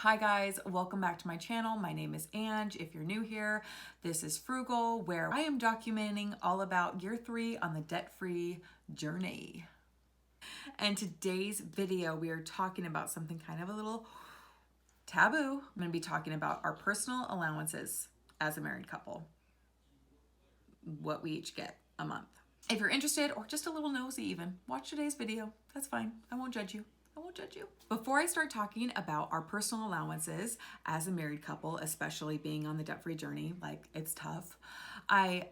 Hi guys, welcome back to my channel. My name is Ange. If you're new here, this is Frugal, where I am documenting all about year 3 on the debt-free journey. And today's video, we are talking about something kind of a little taboo. I'm going to be talking about our personal allowances as a married couple, what we each get a month. If you're interested or just a little nosy even, watch today's video. That's fine. I won't judge you. I won't judge you. Before I start talking about our personal allowances as a married couple, especially being on the debt-free journey, like it's tough, I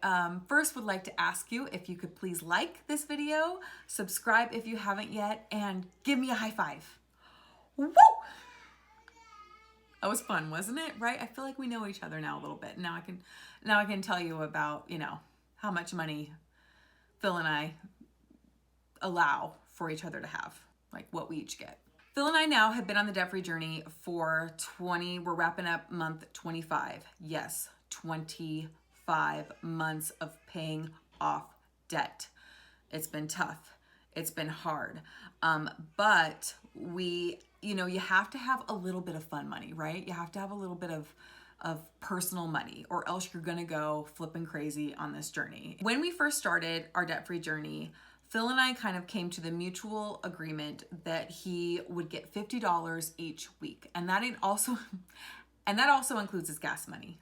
first would like to ask you if you could please like this video, subscribe if you haven't yet, and give me a high five. Woo! That was fun, wasn't it? Right? I feel like we know each other now a little bit. Now I can tell you about, how much money Phil and I allow for each other to have, like what we each get. Phil and I now have been on the debt-free journey for we're wrapping up month 25. Yes, 25 months of paying off debt. It's been tough. It's been hard. But you have to have a little bit of fun money, right? You have to have a little bit of personal money, or else you're gonna go flipping crazy on this journey. When we first started our debt-free journey, Phil and I kind of came to the mutual agreement that he would get $50 each week. And that also includes his gas money.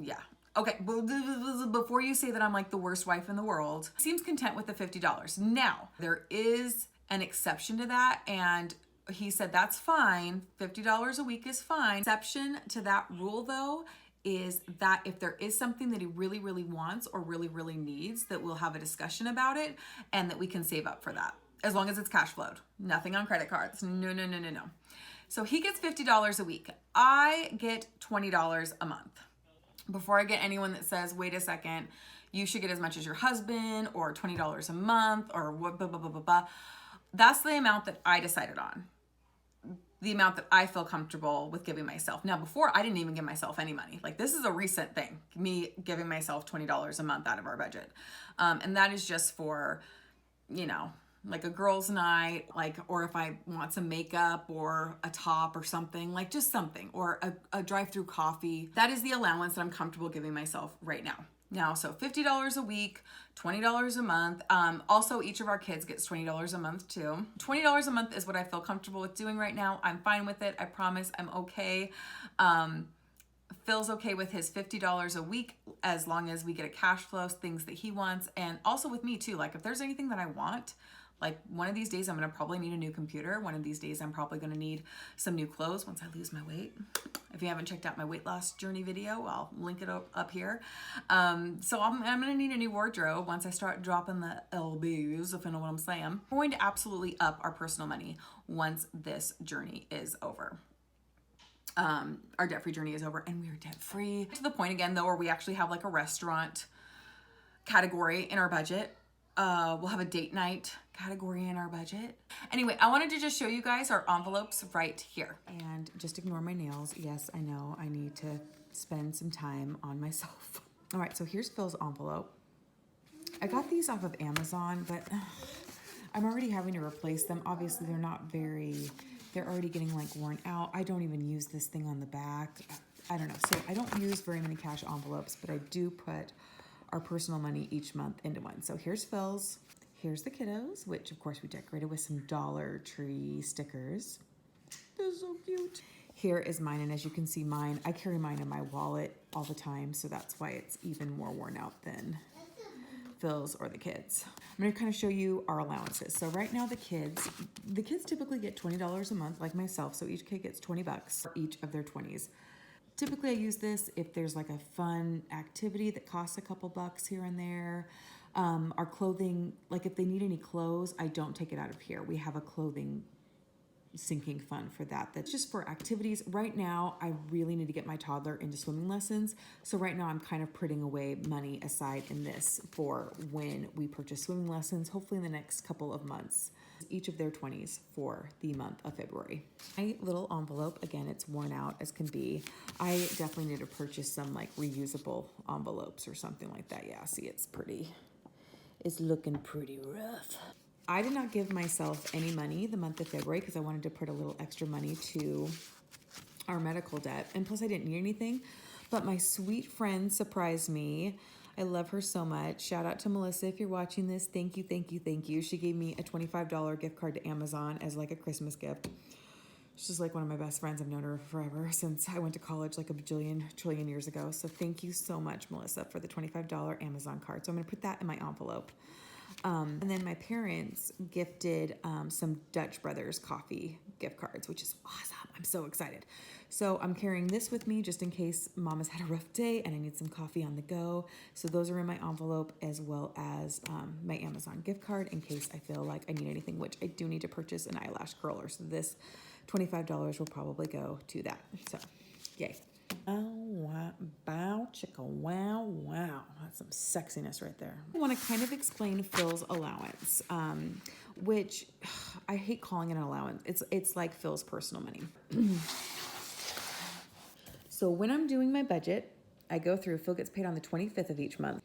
Yeah. Okay, before you say that I'm like the worst wife in the world, he seems content with the $50. Now, there is an exception to that, and he said that's fine. $50 a week is fine. Exception to that rule, though, is that if there is something that he really, really wants or really, really needs, that we'll have a discussion about it and that we can save up for that, as long as it's cash flowed. Nothing on credit cards. No. So he gets $50 a week. I get $20 a month. Before I get anyone that says, wait a second, you should get as much as your husband, or $20 a month, or what, blah, blah, blah, blah, blah. That's the amount that I decided on. The amount that I feel comfortable with giving myself. Now, before, I didn't even give myself any money. Like, this is a recent thing, me giving myself $20 a month out of our budget. And that is just for, like a girls' night, or if I want some makeup or a top or something, like just something, or a drive-through coffee. That is the allowance that I'm comfortable giving myself right now. So $50 a week, $20 a month. Also, each of our kids gets $20 a month too. $20 a month is what I feel comfortable with doing right now. I'm fine with it. I promise I'm okay. Phil's okay with his $50 a week as long as we get a cash flow, things that he wants. And also with me too, like if there's anything that I want, like one of these days I'm gonna probably need a new computer. One of these days I'm probably gonna need some new clothes once I lose my weight. If you haven't checked out my weight loss journey video, I'll link it up here. So I'm gonna need a new wardrobe once I start dropping the LBs, if you know what I'm saying. I'm going to absolutely up our personal money once this journey is over. Our debt-free journey is over, and we are debt-free. To the point again though, where we actually have like a restaurant category in our budget. We'll have a date night category in our budget. Anyway, I wanted to just show you guys our envelopes right here. And just ignore my nails. Yes, I know I need to spend some time on myself. All right, so here's Phil's envelope. I got these off of Amazon, but I'm already having to replace them. Obviously, they're already getting like worn out. I don't even use this thing on the back. I don't know. So I don't use very many cash envelopes, but I do put our personal money each month into one. So here's Phil's, here's the kiddos, which of course we decorated with some Dollar Tree stickers. They're so cute. Here is mine, and as you can see mine, I carry mine in my wallet all the time, so that's why it's even more worn out than Phil's or the kids. I'm gonna kind of show you our allowances. So right now the kids typically get $20 a month, like myself, so each kid gets $20 for each of their 20s. Typically, I use this if there's like a fun activity that costs a couple bucks here and there. Our clothing, like if they need any clothes, I don't take it out of here. We have a clothing sinking fund for that. That's just for activities. Right now, I really need to get my toddler into swimming lessons. So right now I'm kind of putting away money aside in this for when we purchase swimming lessons, hopefully in the next couple of months. Each of their 20s for the month of February. My little envelope, again, it's worn out as can be. I definitely need to purchase some like reusable envelopes or something like that. Yeah, see, it's looking pretty rough. I did not give myself any money the month of February because I wanted to put a little extra money to our medical debt. And plus I didn't need anything, but my sweet friend surprised me. I love her so much. Shout out to Melissa if you're watching this. Thank you, thank you, thank you. She gave me a $25 gift card to Amazon as like a Christmas gift. She's like one of my best friends. I've known her forever since I went to college like a bajillion, trillion years ago. So thank you so much, Melissa, for the $25 Amazon card. So I'm going to put that in my envelope. And then my parents gifted some Dutch Brothers coffee gift cards, which is awesome. I'm so excited. So I'm carrying this with me just in case Mama's had a rough day and I need some coffee on the go. So those are in my envelope, as well as my Amazon gift card in case I feel like I need anything, which I do need to purchase an eyelash curler. So this $25 will probably go to that. So yay. Oh, wow, bow, chicka, wow, wow. That's some sexiness right there. I want to kind of explain Phil's allowance, which I hate calling it an allowance. It's like Phil's personal money. So when I'm doing my budget, I go through, Phil gets paid on the 25th of each month.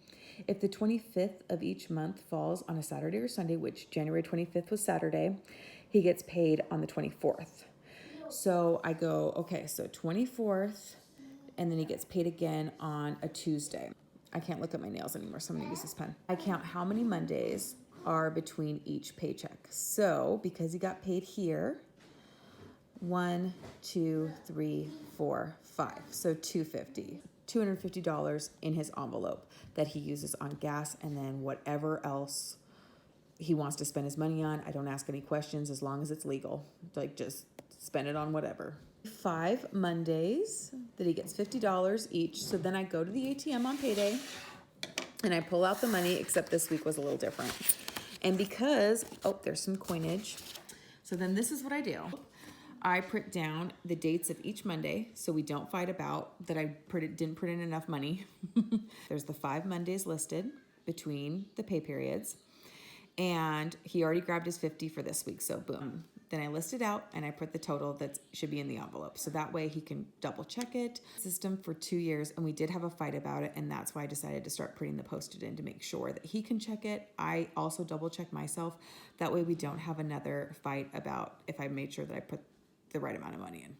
If the 25th of each month falls on a Saturday or Sunday, which January 25th was Saturday, he gets paid on the 24th. So I go, okay, so 24th, and then he gets paid again on a Tuesday. I can't look at my nails anymore, so I'm gonna use this pen. I count how many Mondays are between each paycheck. So because he got paid here, 1, 2, 3, 4, 5. So $250 in his envelope that he uses on gas, and then whatever else he wants to spend his money on. I don't ask any questions as long as it's legal. Like, just spend it on whatever. 5 Mondays that he gets $50 each. So then I go to the ATM on payday and I pull out the money, except this week was a little different. And because, oh, there's some coinage. So then this is what I do. I print down the dates of each Monday so we don't fight about that I didn't print in enough money. There's the 5 Mondays listed between the pay periods. And he already grabbed his 50 for this week, so boom. Then I list it out and I put the total that should be in the envelope. So that way he can double check it. System for 2 years, and we did have a fight about it, and that's why I decided to start putting the Post-it in to make sure that he can check it. I also double check myself. That way we don't have another fight about if I made sure that I put the right amount of money in.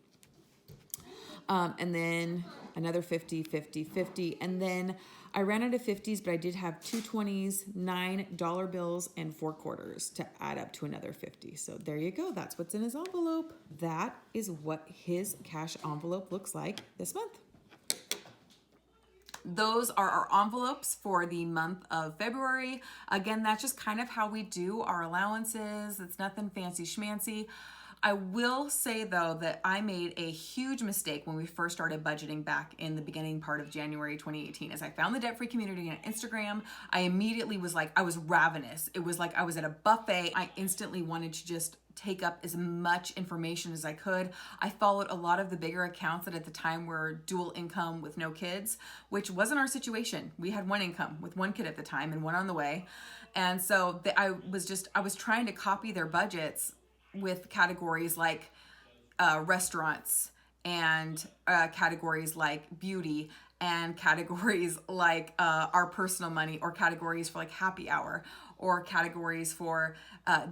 And then another 50, 50, 50. And then I ran out of 50s, but I did have 2 20s, 9 dollar bills, and 4 quarters to add up to another 50. So there you go. That's what's in his envelope. That is what his cash envelope looks like this month. Those are our envelopes for the month of February. Again, that's just kind of how we do our allowances. It's nothing fancy schmancy. I will say though that I made a huge mistake when we first started budgeting back in the beginning part of January 2018. As I found the debt-free community on Instagram, I immediately was like, I was ravenous. It was like I was at a buffet. I instantly wanted to just take up as much information as I could. I followed a lot of the bigger accounts that at the time were dual income with no kids, which wasn't our situation. We had 1 income with 1 kid at the time and 1 on the way. And so I was trying to copy their budgets with categories like restaurants and categories like beauty and categories like our personal money, or categories for like happy hour, or categories for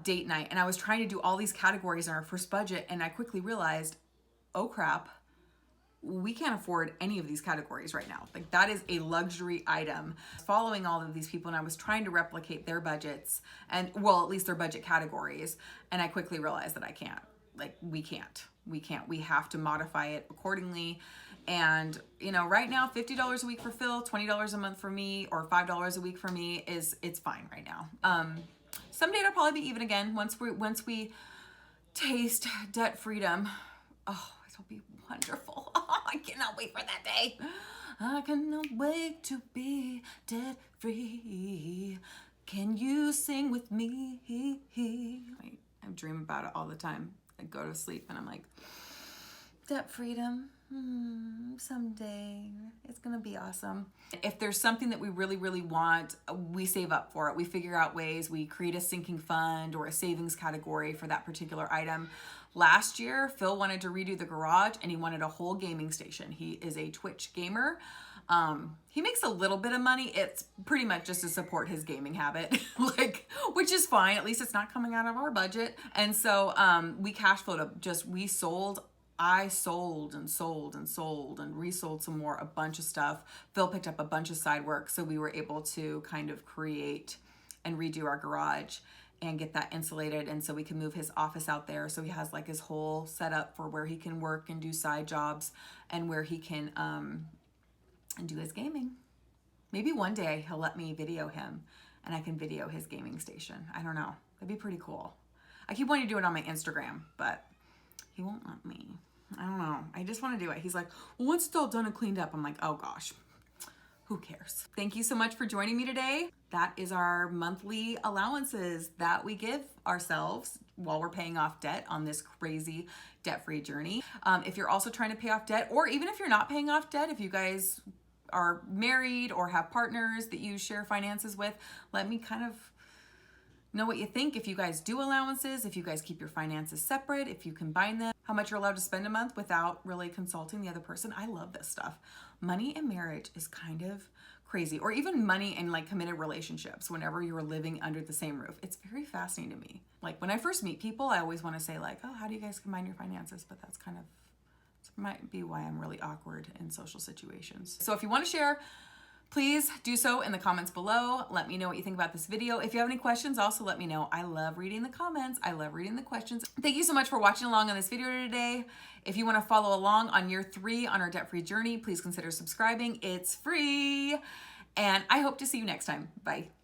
date night. And I was trying to do all these categories in our first budget, and I quickly realized, oh crap, we can't afford any of these categories right now. Like, that is a luxury item. Following all of these people, and I was trying to replicate their budgets, and well, at least their budget categories. And I quickly realized that I can't. Like, we can't. We have to modify it accordingly. And, you know, right now, $50 a week for Phil, $20 a month for me, or $5 a week for me it's fine right now. Someday it'll probably be even again once we taste debt freedom. Oh, it'll be wonderful. I cannot wait for that day. I cannot wait to be debt free. Can you sing with me? I dream about it all the time. I go to sleep and I'm like, debt freedom. Someday it's gonna be awesome. If there's something that we really, really want, we save up for it. We figure out ways. We create a sinking fund or a savings category for that particular item. Last year, Phil wanted to redo the garage and he wanted a whole gaming station. He is a Twitch gamer. He makes a little bit of money. It's pretty much just to support his gaming habit, which is fine. At least it's not coming out of our budget. And so we cash flowed up. We sold I sold and sold and sold and resold some more, a bunch of stuff. Phil picked up a bunch of side work, so we were able to kind of create and redo our garage and get that insulated, and so we can move his office out there, so he has like his whole setup for where he can work and do side jobs, and where he can do his gaming. Maybe one day he'll let me video him and I can video his gaming station. I don't know. That'd be pretty cool. I keep wanting to do it on my Instagram, but he won't let me. I don't know. I just want to do it. He's like, well, once it's all done and cleaned up, I'm like, oh gosh, who cares? Thank you so much for joining me today. That is our monthly allowances that we give ourselves while we're paying off debt on this crazy debt-free journey. If you're also trying to pay off debt, or even if you're not paying off debt, if you guys are married or have partners that you share finances with, let me kind of know what you think. If you guys do allowances, if you guys keep your finances separate, if you combine them, how much you're allowed to spend a month without really consulting the other person. I love this stuff. Money in marriage is kind of crazy, or even money in like committed relationships whenever you're living under the same roof. It's very fascinating to me. Like when I first meet people, I always want to say like, oh, how do you guys combine your finances? But that's kind of, might be why I'm really awkward in social situations. So if you want to share, please do so in the comments below. Let me know what you think about this video. If you have any questions, also let me know. I love reading the comments. I love reading the questions. Thank you so much for watching along on this video today. If you want to follow along on year 3 on our debt-free journey, please consider subscribing. It's free. And I hope to see you next time. Bye.